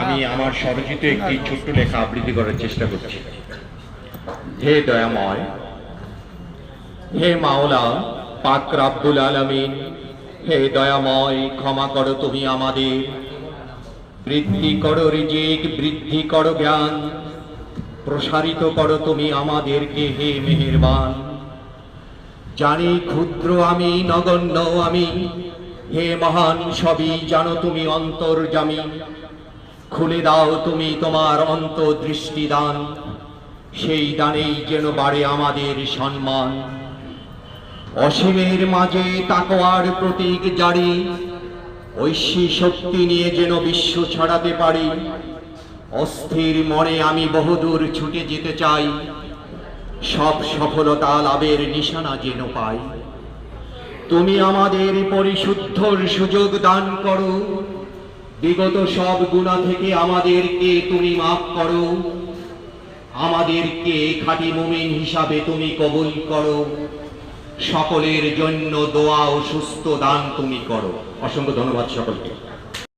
আমি আমার স্বরচিত একটি ছোট্ট লেখা আবৃত্তি করার চেষ্টা করছি। হে দয়াময়, হে মাওলা পাক রব্বুল আলামিন, হে দয়াময়, ক্ষমা করো তুমি আমাদের, বৃদ্ধি করো রিজিক, বৃদ্ধি করো জ্ঞান, প্রসারিত করো তুমি আমাদেরকে হে মেহেরবান। জানি ক্ষুদ্র আমি, নগণ্য আমি, হে মহান সবই জানো তুমি অন্তর্যামী। খুলে দাও তুমি তোমার অন্তর্দৃষ্টি দান, সেই দানেই যেন বাড়ে আমাদের সম্মান। অসীমের মাঝে তাকওয়ার প্রতীক জারি, ঐশী শক্তি নিয়ে যেন বিশ্ব ছড়াতে পারি। অস্থির মনে আমি বহুদূর ছুটে যেতে চাই, সব সফলতা লাভের নিশানা যেন পাই। তুমি আমাদের পরিশুদ্ধর সুযোগ দান করো, বিগত সব গুনাহ থেকে আমাদেরকে তুমি মাফ করো। আমাদেরকে খাঁটি মুমিন হিসাবে তুমি কবুল করো। সকলের জন্য দোয়া ও সুস্থ দান তুমি করো। অসংখ্য ধন্যবাদ সকলকে।